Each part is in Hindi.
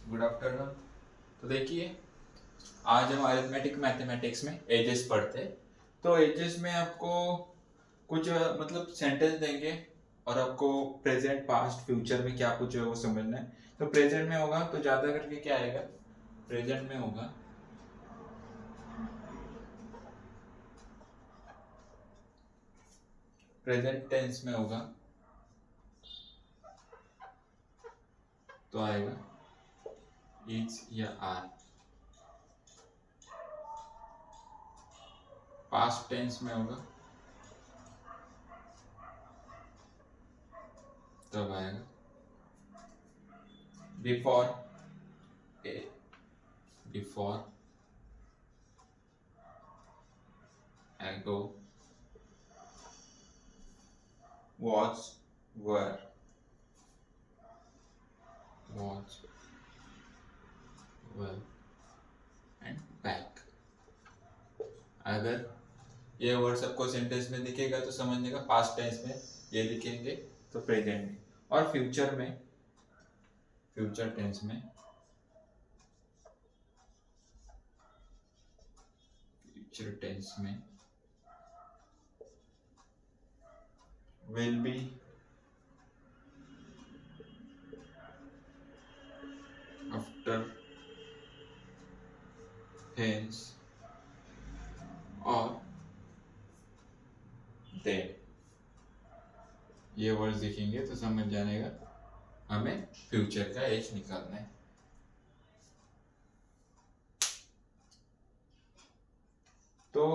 Good afternoon. तो देखिए, आज हम अरिथमेटिक मैथमेटिक्स में एजेस पढ़ते हैं। तो एजेस में आपको कुछ मतलब सेंटेंस देंगे और आपको प्रेजेंट पास्ट फ्यूचर में क्या कुछ है वो समझना है। तो प्रेजेंट में होगा तो ज्यादा करके क्या आएगा, प्रेजेंट में होगा प्रेजेंट टेंस में होगा तो आएगा इज या आर। पास्ट टेंस में होगा तब आएगा बिफोर बिफोर एगो was were was were and back. अगर ये वर्ड सबको सेंटेंस में दिखेगा तो समझने का पास्ट टेंस में ये दिखेंगे तो प्रेजेंट में, और फ्यूचर में फ्यूचर टेंस में फ्यूचर टेंस में विल बी आफ्टर हेंस और देन। ये वर्ड्स दिखेंगे तो समझ जाने का हमें फ्यूचर का एज निकालना है। तो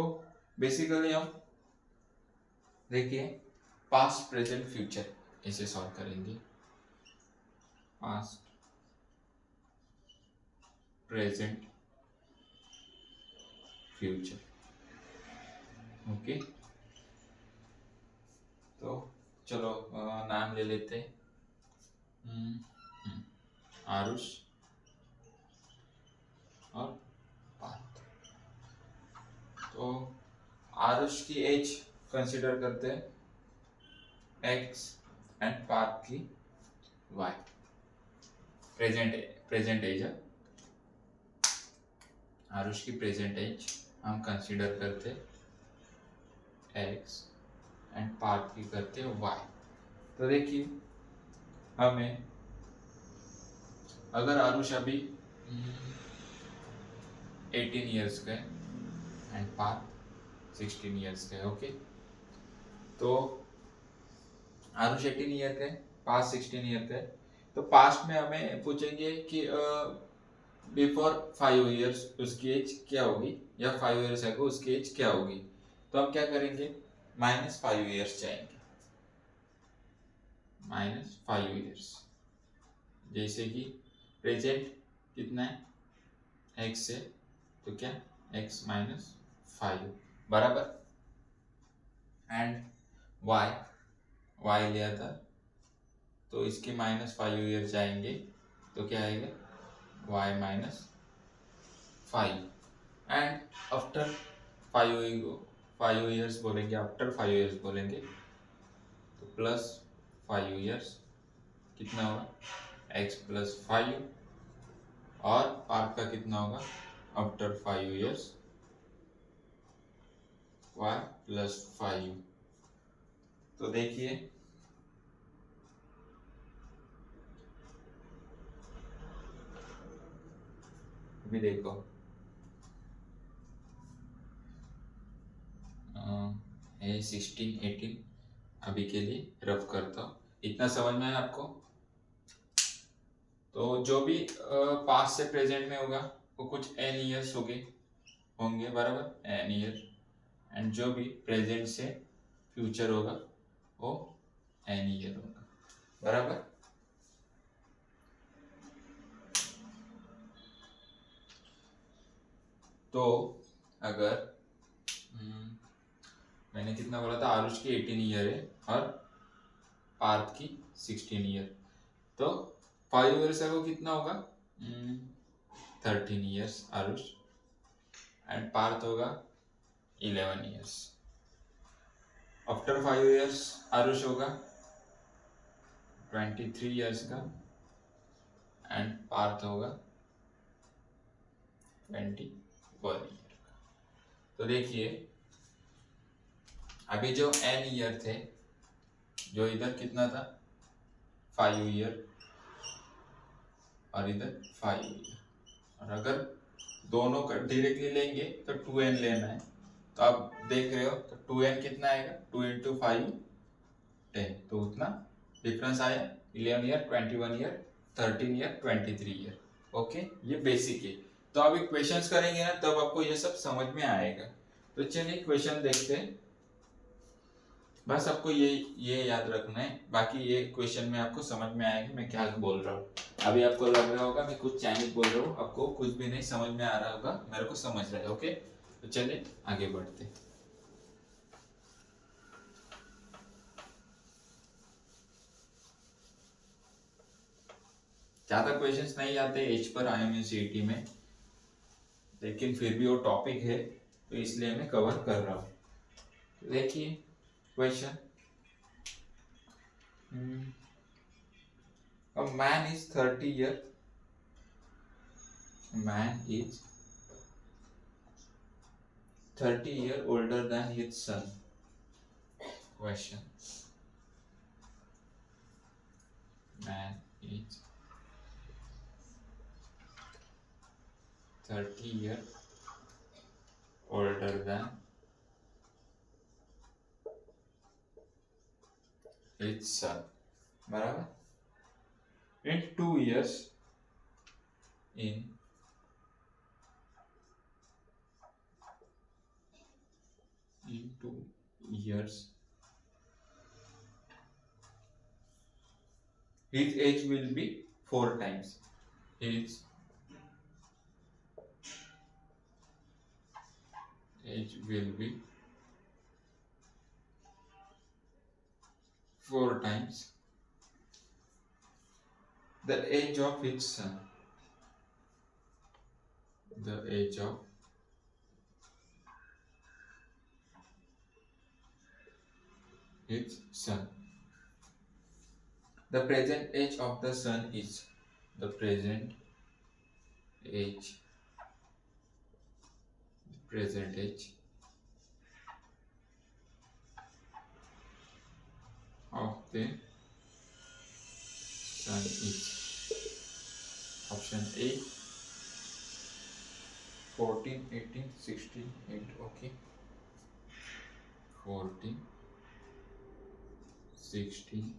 बेसिकली हम देखिए पास्ट प्रेजेंट फ्यूचर इसे सॉल्व करेंगे। Past present future, okay. तो चलो नाम ले लेते हैं। आरुष और पार्थ। तो आरुष की एज कंसीडर करते हैं एक्स एंड पार्थ की वाई। प्रेजेंट एज है, आरुष की प्रेजेंट एज हम कंसीडर करते एक्स एंड पार्थ की करते वाई। तो देखिए हमें अगर आरुष अभी 18 ईयर्स का है एंड पार्थ 16 ईयर्स का है, ओके। तो आरुष 18 ईयर का है, पास्ट 16 ईयर का है। तो पास्ट में हमें पूछेंगे कि बिफोर 5 ईयर्स उसकी एज क्या होगी, या 5 ईयर्स अगो उसकी एज क्या होगी। तो हम क्या करेंगे, -5 ईयर्स जाएंगे, -5 ईयर्स। जैसे कि प्रेजेंट कितना है x से, तो क्या x -5 बराबर, एंड y लिया था तो इसके -5 ईयर जाएंगे तो क्या आएगा y -5, एंड आफ्टर 5 ईयर्स बोलेंगे, आफ्टर 5 ईयर्स बोलेंगे तो +5 ईयर्स कितना होगा x +5, और पार्ट का कितना होगा आफ्टर 5 ईयर्स y +5। तो देखिए अभी देखो ये 16 18 अभी के लिए रफ करता हूँ, इतना समझ में है आपको। तो जो भी पास्ट से प्रेजेंट में होगा वो कुछ n ईयर्स होंगे बराबर, n ईयर, एंड जो भी प्रेजेंट से फ्यूचर होगा वो n ईयर होगा बराबर। तो अगर मैंने कितना बोला था, आरुष की 18 ईयर है और पार्थ की 16 ईयर, तो 5 ईयर्स अगो कितना होगा 13 ईयर्स आरुष, एंड पार्थ होगा 11 ईयर्स। आफ्टर 5 ईयर्स आरुष होगा 23 ईयर्स का एंड पार्थ होगा 21 ईयर। तो देखिए अभी जो n ईयर थे, जो इधर कितना था 5 ईयर और इधर 5 ईयर, और अगर दोनों का डायरेक्टली लेंगे तो 2n लेना है। तो आप देख रहे हो तो 2n कितना आएगा, 2 इंटू 5 10, तो उतना डिफरेंस आया 11 year 21 year 13 year 23 year. Okay, ये बेसिक है। तो आप क्वेश्चंस करेंगे ना तब आपको ये सब समझ में आएगा। तो चलिए क्वेश्चन देखते हैं। बस आपको ये याद रखना है, बाकी ये क्वेश्चन में आपको समझ में आएगा मैं क्या बोल रहा हूँ। अभी आपको लग रहा होगा मैं कुछ चाइनीज बोल रहा हूँ, आपको कुछ भी नहीं समझ में आ रहा होगा, मेरे को समझ रहा है। ओके, तो चलिए आगे बढ़ते। ज्यादा क्वेश्चंस नहीं आते एज पर IMCET में, लेकिन फिर भी वो टॉपिक है तो इसलिए मैं कवर कर रहा हूँ। देखिए question, a man is 30 year man is 30 year older than his son. Question, man is 30 year older than his son, बराबर। in 2 years, in 2 years his age will be 4 times. His age will be 4 times the age of his son. The age of his son. The present age of the son is, the present age, present age of the son is, option A 14, 18, 16, 8. Okay, 14, 16,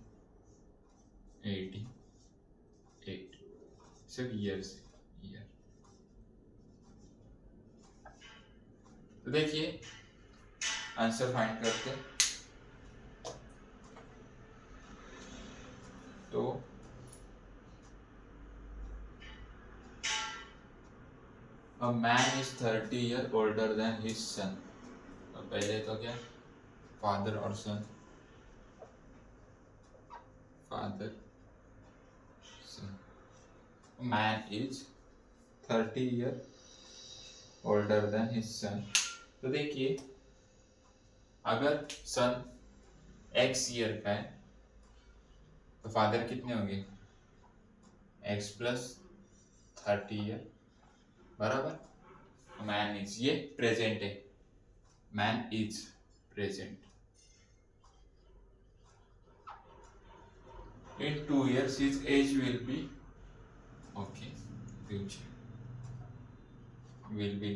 18, 8, सिर्फ ईयर से ईयर। तो देखिए आंसर फाइंड करते हैं। तो a man is 30 year older than his son. तो पहले तो क्या फादर और सन, father sun, man is 30 year older than his son। तो देखिए अगर सन x ईयर का है तो फादर कितने होंगे x प्लस 30 ईयर, बराबर। मैन इज, ये प्रेजेंट है, man is present. in 2 years his age will be, okay, future will be,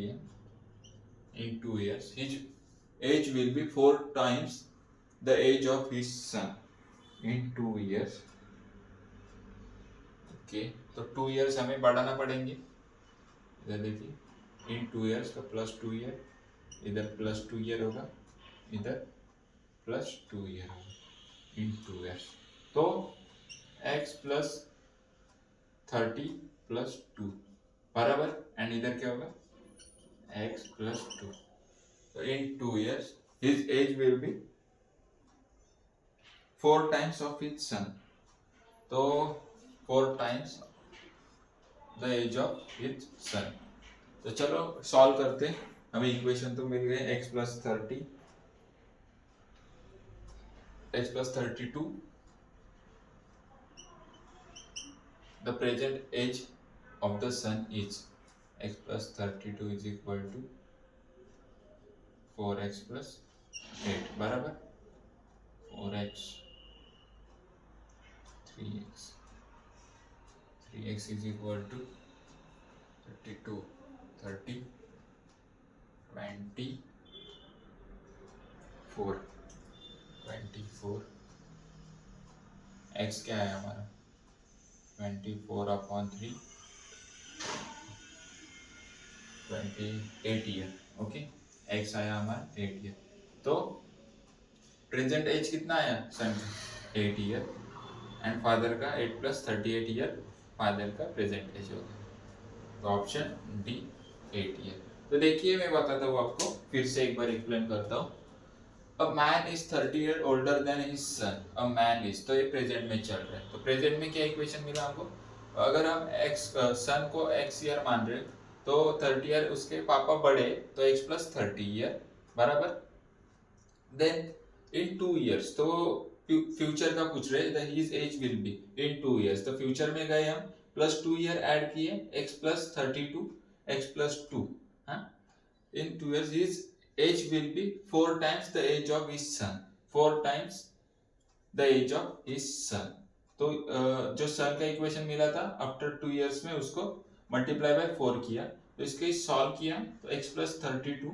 in 2 years his age will be 4 times the age of his son in 2 years। Okay, तो 2 years हमें बढ़ाना पड़ेंगे। इधर देखिए इन 2 years तो प्लस 2 ईयर, इधर प्लस 2 ईयर होगा, इधर प्लस 2 ईयर होगा इन 2 years। तो x प्लस 30 प्लस 2 बराबर, एंड इधर क्या होगा x प्लस 2। तो इन 2 years his age will be 4 times of his son। तो 4 times the age of his son। तो चलो सॉल्व करते हैं। हमें इक्वेशन तो मिल गए x plus 30, x plus 32 the present age of the son is x plus 32 is equal to 4x plus 8 बराबर 4x 3x 3x is equal to 32 30 24 24 x क्या है हमारा 24/3 28 ईयर ओके x आया हमारा 8 ईयर तो प्रेजेंट एज कितना आया सन का 8 ईयर एंड फादर का 8 प्लस 38 ईयर फादर का प्रेजेंट एज हो गया तो ऑप्शन डी 8 ईयर। तो देखिए मैं बताता हूँ आपको फिर से एक बार एक्सप्लेन करता हूँ। A man is 30 year older than his son a man is तो ये प्रेजेंट में चल रहा है तो प्रेजेंट में क्या इक्वेशन मिला हमको अगर हम एक्स सन को एक्स ईयर मान रहे तो 30 ईयर उसके पापा बड़े तो एक्स प्लस 30 ईयर बराबर देन इन 2 इयर्स तो फ्यूचर का पूछ रहे his age will be in 2 years तो फ्यूचर में गए हम प्लस 2 ईयर ऐड किए x प्लस 32 x प्लस 2 हाँ in 2 years his age will be 4 times the age of his son 4 times the age of his son तो जो सन का इक्वेशन मिला था आफ्टर 2 इयर्स में उसको मल्टीप्लाई बाय 4 किया तो इसके सॉल्व किया तो x प्लस 32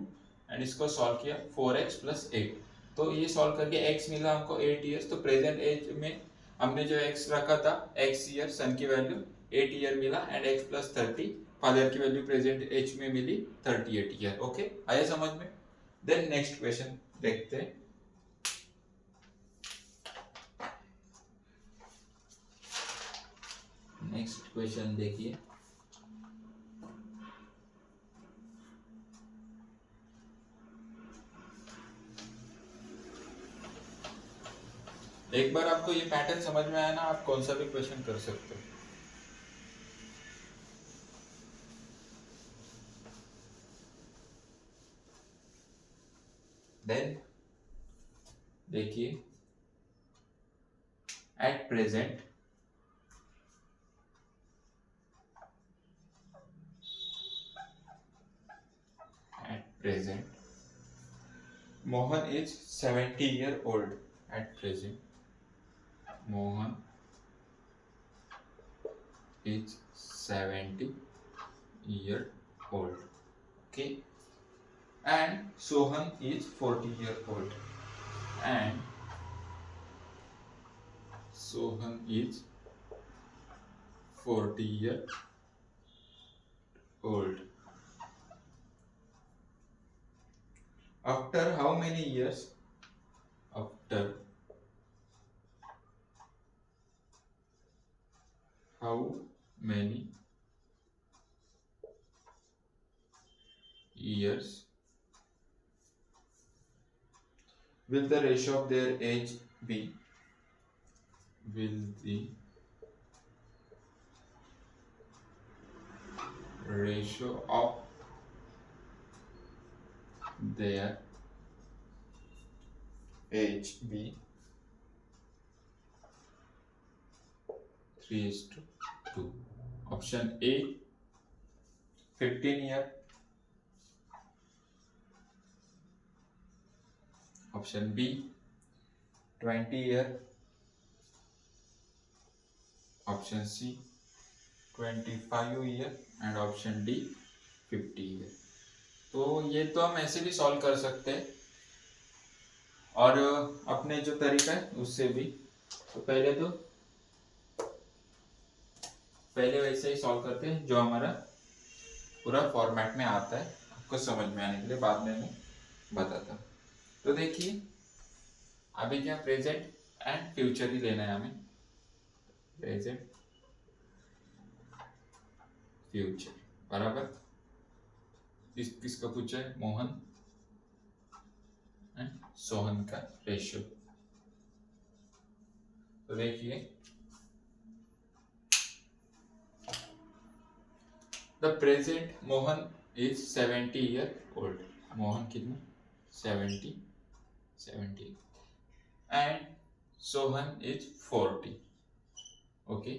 एंड इसको सॉल्व किया 4x प्लस 8 तो ये सॉल्व करके x मिला हमको 8 इयर्स तो प्रेजेंट एज में हमने जो x रखा था x ईयर सन की वैल्यू 8 ईयर मिला एंड x प्लस 30 फादर की वैल्यू प्रेजेंट एज में मिली 38 ईयर ओके आया समझ में। देन नेक्स्ट क्वेश्चन देखते हैं। नेक्स्ट क्वेश्चन देखिए एक बार आपको ये पैटर्न समझ में आया ना आप कौन सा भी क्वेश्चन कर सकते हो। देन देखिए at present Mohan is 70 year old at present. Mohan is 70 year old. Okay. And Sohan is 40 year old. And Sohan is 40 year old. After how many years? After how many years will the ratio of their age be? Will the ratio of their age be 3:2? Option A 15 year, option B 20 year, option C 25 year and option D 50 year। तो ये तो हम ऐसे भी सॉल्व कर सकते हैं और अपने जो तरीका है उससे भी। तो पहले वैसे ही सॉल्व करते हैं जो हमारा पूरा फॉर्मेट में आता है आपको समझ में आने के लिए, बाद में मैं बताता हूँ। तो देखिए अभी क्या प्रेजेंट एंड फ्यूचर ही लेना है हमें, प्रेजेंट फ्यूचर बराबर किसका पूछा है मोहन एंड सोहन का रेशियो। तो देखिए the present Mohan is 70 year old. Mohan कितना 70 and Sohan is 40 okay.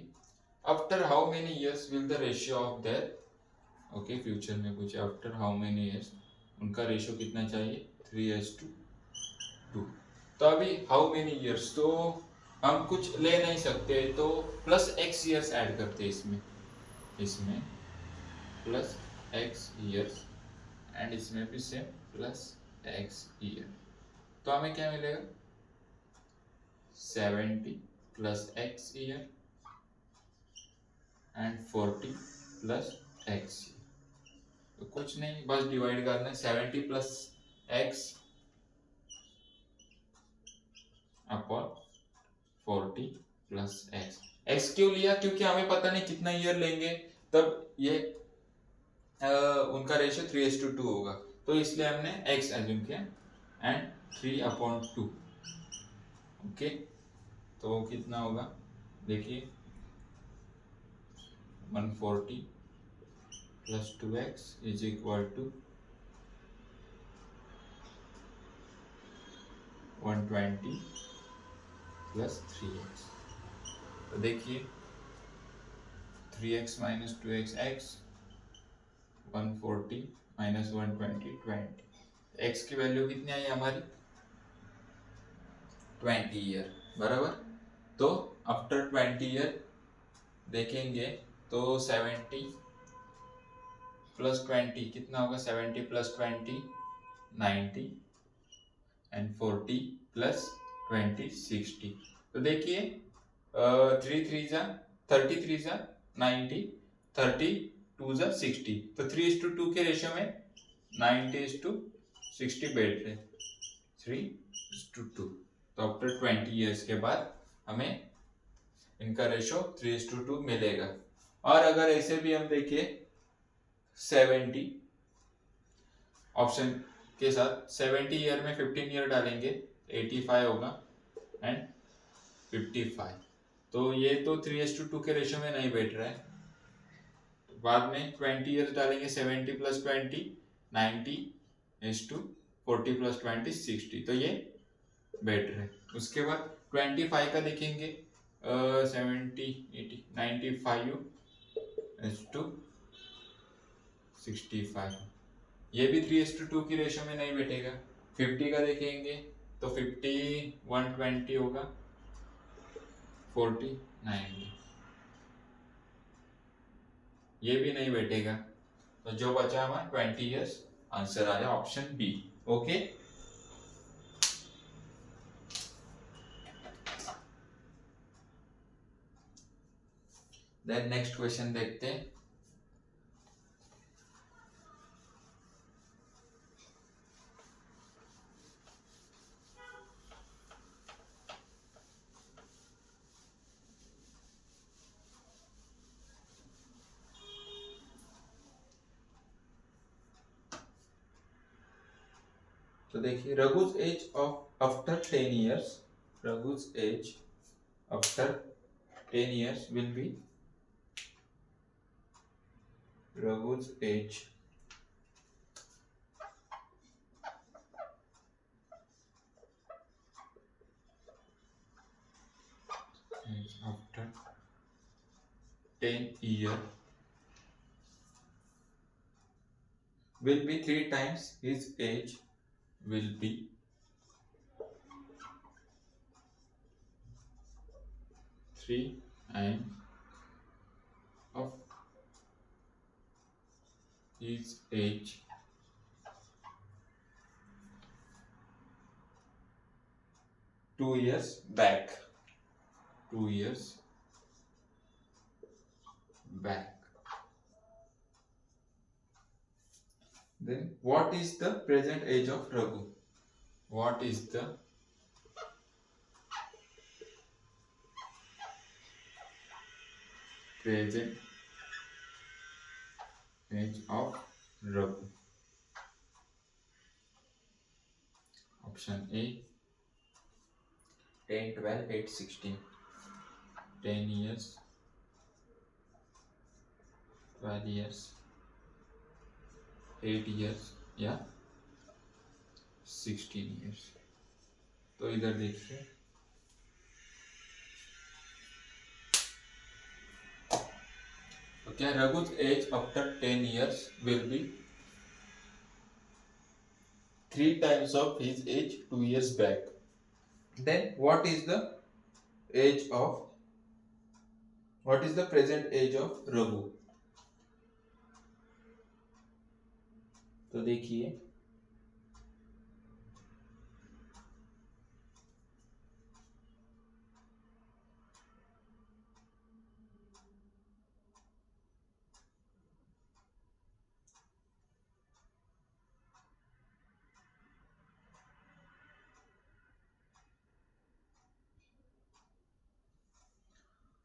After how many years will the ratio of their, okay future में पूछे आफ्टर हाउ मेनी ईयर्स उनका रेशियो कितना चाहिए 3:2। तो अभी हाउ मेनी ईयर्स तो हम कुछ ले नहीं सकते, तो प्लस एक्स ईयर्स ऐड करते हैं इसमें, इसमें प्लस एक्स ईयर्स एंड इसमें भी सेम प्लस एक्स ईयर। तो हमें क्या मिलेगा 70 plus x year and 40 plus x. तो कुछ नहीं, बस डिवाइड करना है 70 plus x upon 40 plus x. X क्यों लिया, क्योंकि हमें पता नहीं कितना ईयर लेंगे तब ये उनका रेशियो 3:2 होगा, तो इसलिए हमने एक्स एज्यूम किया एंड 3/2। ओके, तो कितना होगा देखिए 140 plus 2x is equal to 120 plus 3x। तो देखिए 3x minus 2x x, 140 minus 120 20। x की वैल्यू कितनी आई हमारी 20 ईयर बराबर। तो आफ्टर 20 ईयर देखेंगे तो 70 प्लस 20 कितना होगा 70 प्लस 20 90 एंड 40 प्लस 20 60। तो देखिए 33 जा 90, 32 जा 60, तो 3:2 के रेशियो में 90:60 बैठ रहे 3:2। तो आफ्टर 20 ईयर्स के बाद हमें इनका रेशियो 3:2 मिलेगा। और अगर ऐसे भी हम देखिए 70 ऑप्शन के साथ 70 ईयर में 15 ईयर डालेंगे 85 होगा एंड 55। तो ये तो 3:2 के रेशियो में नहीं बैठ रहा है, तो बाद में 20 ईयर्स डालेंगे 70 प्लस 20 90:40 प्लस 20 60, तो ये बैठ रहे। उसके बाद 25 का देखेंगे 70 80 95:65, ये भी 3:2 की रेशियो में नहीं बैठेगा। 50 का देखेंगे तो 50 120 होगा 40 90, ये भी नहीं बैठेगा। तो जो बचा हमारा 20 ईयर्स, आंसर आया option B. Okay, then next question देखते हैं। तो देखिए Raghu's age of after 10 years, Raghu's age after 10 years will be, Raghu's age after 10 year will be 3 times his age, will be 3 times of his age two years back, 2 years back. Then what is the present age of Raghu? What is the present age of Raghu? Option A 10 12 8 16, 10 years 12 years 8 years या 16 years। तो इधर देखिए तो क्या Raghu's age after 10 years will be 3 times of his age 2 years back. Then age of what is the present age of Raghu? तो देखिए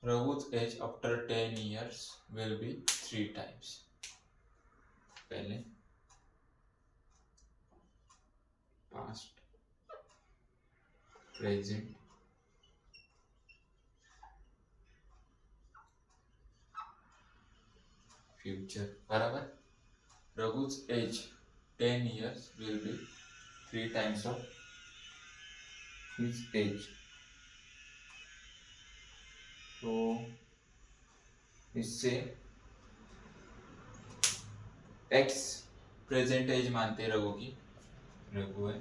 रघु's age after 10 years will be 3 times. पहले past, present, future. बराबर. रघु's age 10 years will be 3 times of his age. तो इससे x प्रेजेंट एज मानते हैं रघु की. रघु है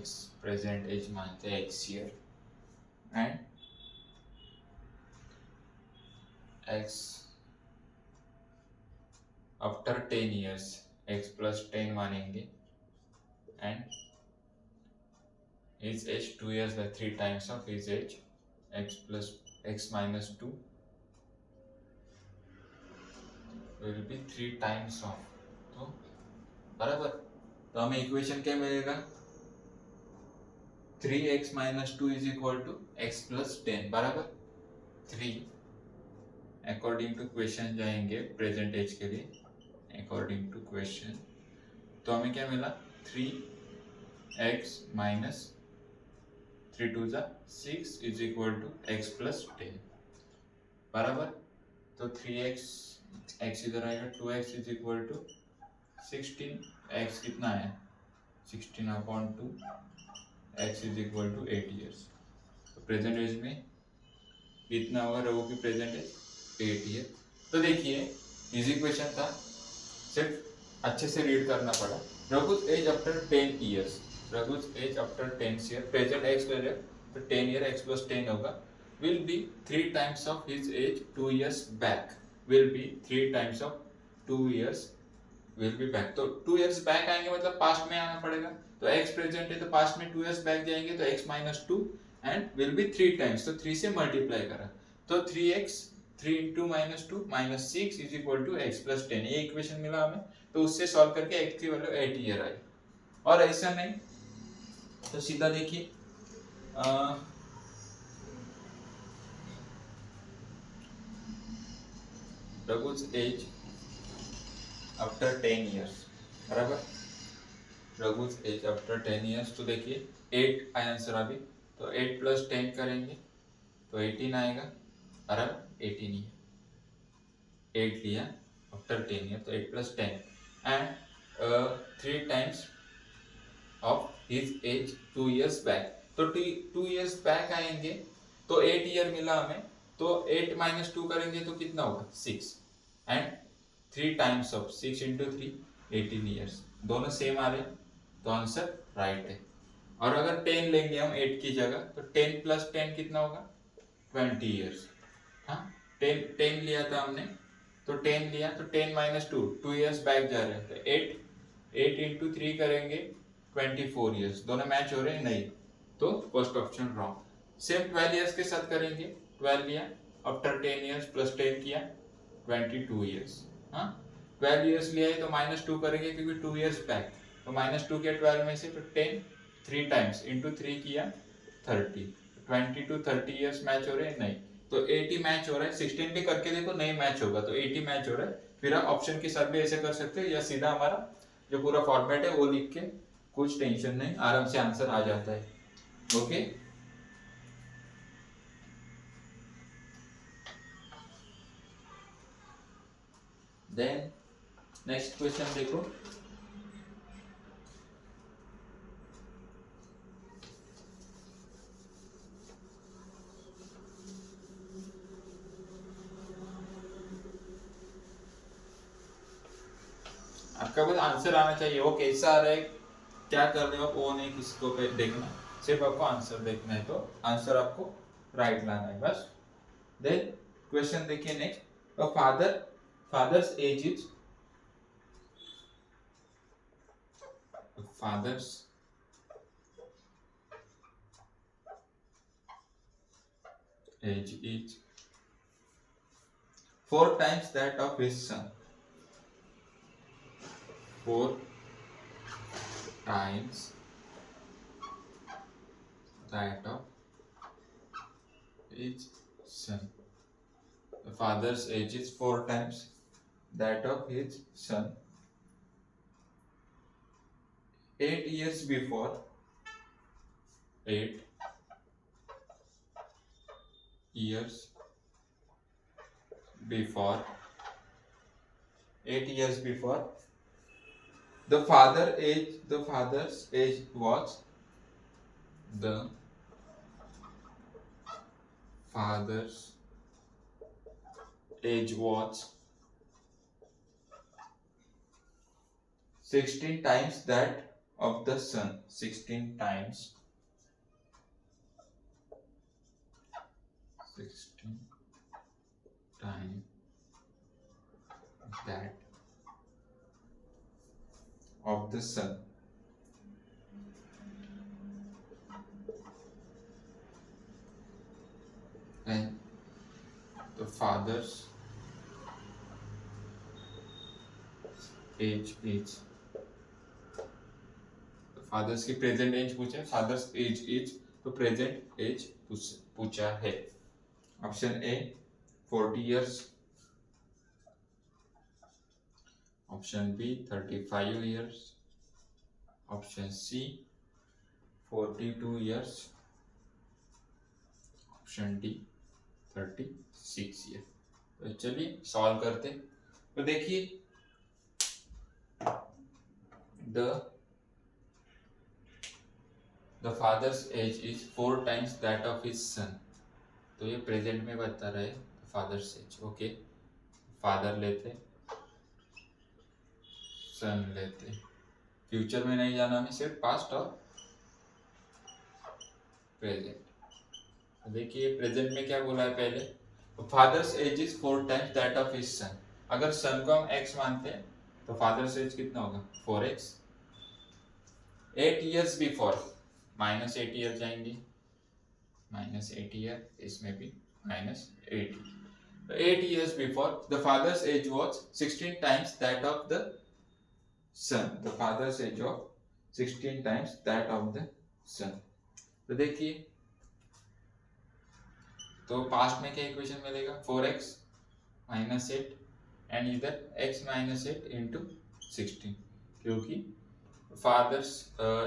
x प्रेजेंट एज मानते हैं x year and x after 10 years x plus 10 मानेंगे and his age 2 years by 3 times of his age x plus x minus 2 will be 3 times of. तो बराबर. तो हमें इक्वेशन क्या मिलेगा? 3x minus 2 is equal to x plus 10. बराबर. 3 अकॉर्डिंग टू क्वेश्चन जाएंगे प्रेजेंट एज के लिए. अकॉर्डिंग टू क्वेश्चन तो हमें क्या मिला? 3x minus 3 2 जा 6 is equal to x plus 10. बराबर. तो 3x x इधर आएगा 2x is equal to 16. x कितना है? 16 upon 2 x is equal to 8 years. तो प्रेजेंट एज में कितना होगा रघु की प्रेजेंट एज? 8 ईयर. तो देखिए इजी क्वेश्चन था, सिर्फ अच्छे से रीड करना पड़ा. Raghu's age after 10 years. Raghu's age after 10 years. Present X ले रहे तो 10 ईयर x plus 10 होगा. will be 3 times of his age 2 years back. will be 3 times of 2 years will be back. तो 2 years back आएंगे मतलब पास्ट में आना पड़ेगा. तो x प्रेजेंट है तो पास्ट में 2 years बैक जाएंगे तो x minus 2 and will be 3 times. तो 3 से मल्टीप्लाई करा तो 3x 3 into minus 2 minus 6 is equal to x plus 10. ये इक्वेशन मिला हमें. तो उससे सॉल्व करके x की वैल्यू 8 ईयर आई. और ऐसा नहीं तो सीधा देखिए रघु's एज आफ्टर 10 years. बराबर. रघु's एज आफ्टर 10 years. तो देखिए 8 आंसर अभी. तो 8 plus 10 करेंगे तो 18 आएगा. बराबर 18 ही 8 लिया आफ्टर 10 years. तो 8 plus 10 and 3 times of his age 2 years back. तो 2 years back आएंगे तो 8 ईयर मिला हमें. तो 8 minus 2 करेंगे तो कितना होगा? 6 and 3 times of 6 into 3 18 years. दोनों सेम आ रहे तो आंसर राइट है. और अगर 10 लेंगे हम 8 की जगह तो 10 plus 10 कितना होगा? 20 years. हाँ 10 लिया था हमने तो 10 लिया तो 10 minus 2 years बैक जा रहे हैं तो 8 into 3 करेंगे 24 years. दोनों मैच हो रहे हैं? नहीं. तो first option wrong. Same 12 years के साथ करेंगे. 12 लिया आफ्टर 10 years प्लस 10 किया 22 years. हाँ 12 years लिया है तो माइनस 2 करेंगे क्योंकि 2 years बैक. तो माइनस 2 किया 12 में से तो 10 3 टाइम्स इंटू 3 किया 30. 20 to 30 years मैच हो रहे हैं? नहीं. तो 80 मैच हो रहा है. 16 भी करके देखो नहीं मैच होगा तो 80 मैच हो रहा है. फिर आप ऑप्शन के साथ भी ऐसे कर सकते हो या सीधा हमारा जो पूरा फॉर्मेट है वो लिख के कुछ टेंशन नहीं आराम से आंसर आ जाता है. ओके देन नेक्स्ट क्वेश्चन देखो. आपका बस आंसर आना चाहिए, वो कैसा आ रहा है क्या कर रहे हो वो नहीं किसी को देखना, सिर्फ आपको आंसर देखना है, तो आंसर आपको राइट लाना है बस। देन क्वेश्चन देखिए next, a fathers age is, fathers age is 4 times that of his son, 4 times that of his son. The father's age is 4 times that of his son. 8 years before, 8 years before, 8 years before, the father's age was, the father's age was 16 times that of the son, 16 times, 16 times that of the sun. And the father's age is, fathers की प्रेजेंट एज पूछे, फादर्स एज इज तो प्रेजेंट एज पूछा है। Option A 40 years, option B 35 years, option C 42 years, option D 36 years। तो चलिए सॉल्व करते। तो देखिए the father's age is 4 times that of his son, तो ये प्रेजेंट में बता रहा है फादर्स एज। ओके, फादर लेते, सन लेते, फ्यूचर में नहीं जाना हमें, सिर्फ पास्ट और प्रेजेंट। देखिए प्रेजेंट में क्या बोला है पहले, fathers age is 4 times that of his son। अगर सन को हम x मानते हैं तो फादर्स एज कितना होगा 4x। 8 years before, -8 ईयर जाएंगे, -8 ईयर, इसमें भी -8। 8 years before, the father's age was 16 times that of the son, the father's age of 16 times that of the son। तो देखिए, तो पास्ट में क्या इक्वेशन मिलेगा, 4x -8 एंड इधर x -8 इंटू 16, क्योंकि fathers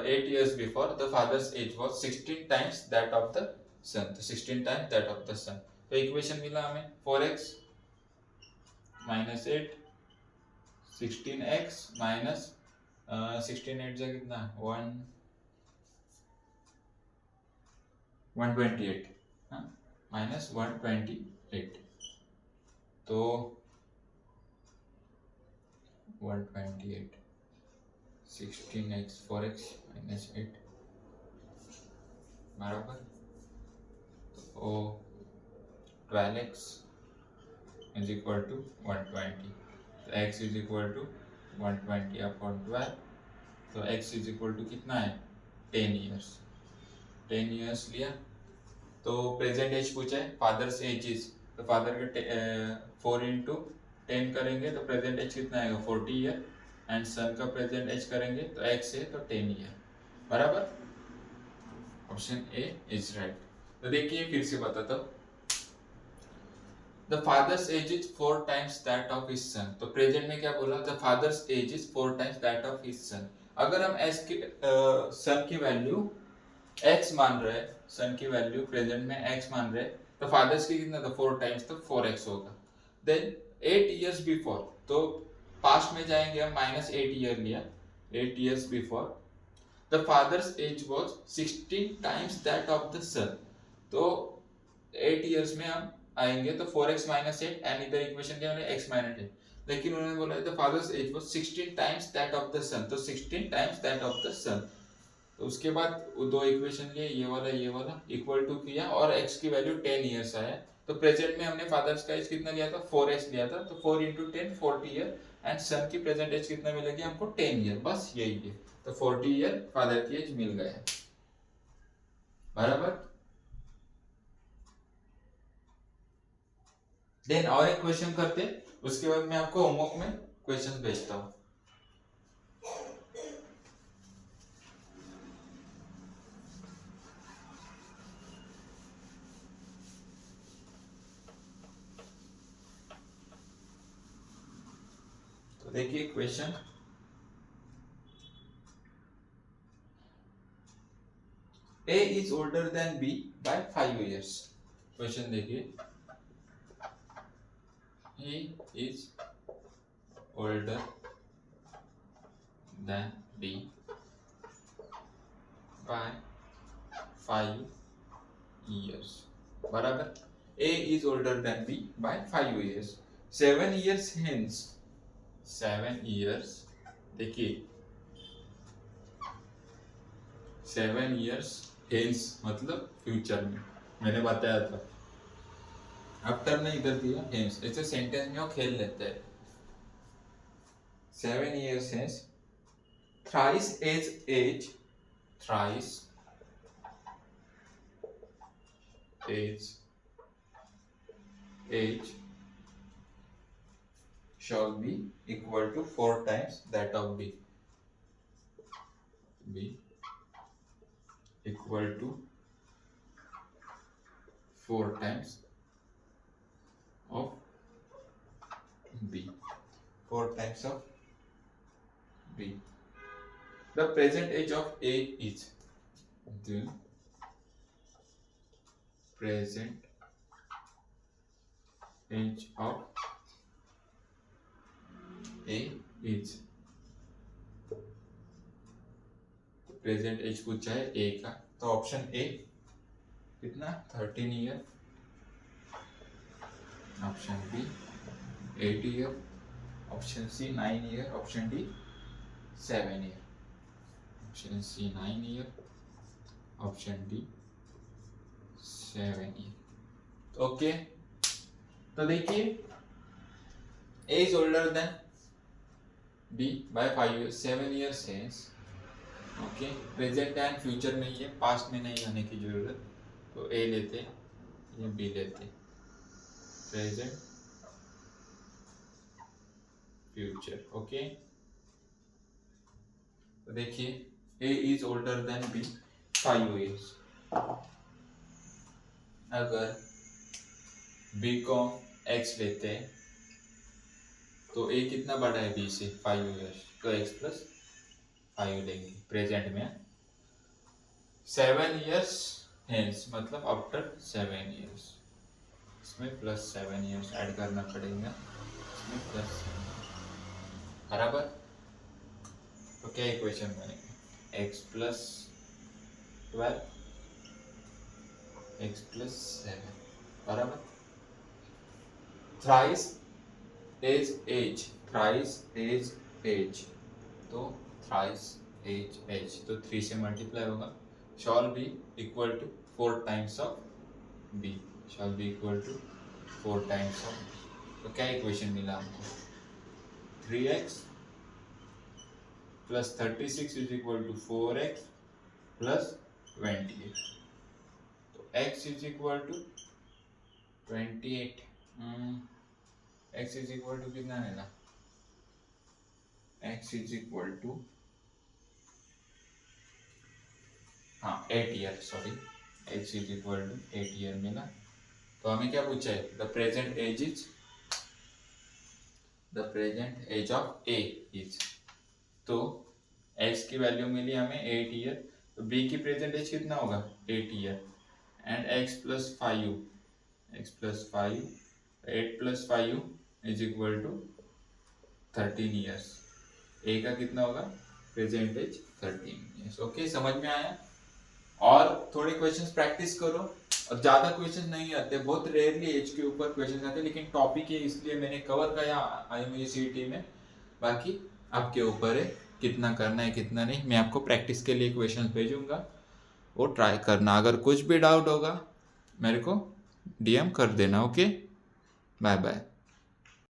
8 years before the father's age was 16 times that of the son, तो 16 times that of the son। तो इक्वेशन मिला हमें 4x -8 16x माइनस 16 8 जा कितना 128, हाँ -128, तो 128 16x 4x -8 बराबर, तो 12x इज इक्वल टू 120, तो x is equal to 120 upon 12, तो x इज इक्वल टू कितना है 10 years, 10 years लिया। तो प्रेजेंट एज पूछा है, फादर्स एज इज, तो फादर के 4 इंटू 10 करेंगे तो प्रेजेंट एज कितना आएगा 40 ईयर, एंड सन का प्रेजेंट एज करेंगे तो x है तो 10 ईयर, बराबर। Option A is right. तो देखिए फिर से बताता हूँ, the father's age is 4 times that of his son, तो प्रेजेंट में क्या बोला, the father's age is 4 times that of his son. अगर हम एस की सन की वैल्यू x मान रहे हैं, सन की वैल्यू प्रेजेंट में x मान रहे हैं, तो फादर्स की कितना, तो 4 times, तो 4x होगा। देन 8 years बिफोर, तो पास्ट में जाएंगे हम, -8 ईयर लिया, 8 years before the father's age was 16 times that of the son, तो 8 years में हम आएंगे तो 4x -8 एंड इधर इक्वेशन क्या है x -8, लेकिन उन्होंने बोला the father's age was 16 times that of the son, तो 16 times that of the son. तो उसके बाद वो दो इक्वेशन लिए, ये वाला इक्वल टू किया और x की वैल्यू 10 इयर्स आया। तो प्रेजेंट में हमने फादर्स का एज कितना लिया था, 4x लिया था, तो 4 इंटू 10 40 ईयर, एंड सन की प्रेजेंट एज कितना मिलेगी हमको, 10 ईयर, बस यही है। तो 40 ईयर फादर की एज मिल गया, बराबर। देन और एक क्वेश्चन करते, उसके बाद मैं आपको होमवर्क में क्वेश्चन भेजता हूँ। तो देखिए question, A is older than B by 5 years। Question देखिए, A is older than B by 5 years, बराबर। A is older than B by 5 years। 7 years hence, 7 years, देखिए 7 years hence मतलब फ्यूचर में, मैंने बताया था। आफ्टर ने इधर दिया hence, ऐसे सेंटेंस में वो खेल लेते हैं। 7 years hence, thrice as age, thrice as age shall be equal to 4 times that of B, B equal to 4 times of B, 4 times of B। The present age of A is, the present age of A is, present age पूछा है A का, तो ऑप्शन ए कितना 13 year, option B 8 year, option C 9 year, option D 7 year, option C 9 year, option D 7 year. Okay, तो देखिए A is older than B by 5 years, 7 years hence। Okay, present and future में ही है, पास्ट में नहीं आने की जरूरत, तो ए लेते, ये बी लेते, प्रेजेंट फ्यूचर। ओके, तो देखिए A is older than B 5 years। अगर बी को एक्स लेते हैं तो ए कितना बड़ा है बी से, 5 years, तो एक्स प्लस 5 लेंगे प्रेजेंट में। 7 years हेंस मतलब आफ्टर 7 years, इसमें प्लस 7 years ऐड करना पड़ेगा, इसमें प्लस 7, बराबर। तो क्या इक्वेशन बनेगी, x प्लस 12 x प्लस 7, बराबर। Thrice age age, thrice age age, तो थ्राइस एज एज, तो 3 से मल्टीप्लाई होगा, shall be equal to 4 times of B, shall be equal to 4 times of. तो क्या इक्वेशन मिला हमको, 3x plus 36 is equal to 4x plus 28, तो x is equal to 28, x is equal to कितना मिला, x इज इक्वल टू, हाँ 8 year, sorry x is equal to 8 year मिला। तो हमें क्या पूछा है, the present age is, the present age of A is, तो x की वैल्यू मिली हमें 8 ईयर, तो B की प्रेजेंट एज कितना होगा 8 year, and x plus 5, x plus 5, 8 plus 5 is equal to 13 years. A का कितना होगा प्रेजेंट एज 13 ईयर्स। ओके, समझ में आया। और थोड़े क्वेश्चंस प्रैक्टिस करो, और ज़्यादा क्वेश्चन नहीं आते, बहुत रेयरली एज के ऊपर क्वेश्चन आते हैं, लेकिन टॉपिक है इसलिए मैंने कवर किया IMUCET में। बाकी आपके ऊपर है कितना करना है कितना नहीं। मैं आपको प्रैक्टिस के लिए क्वेश्चन भेजूंगा, वो ट्राई करना। अगर कुछ भी डाउट होगा मेरे को DM कर देना। Okay, bye bye.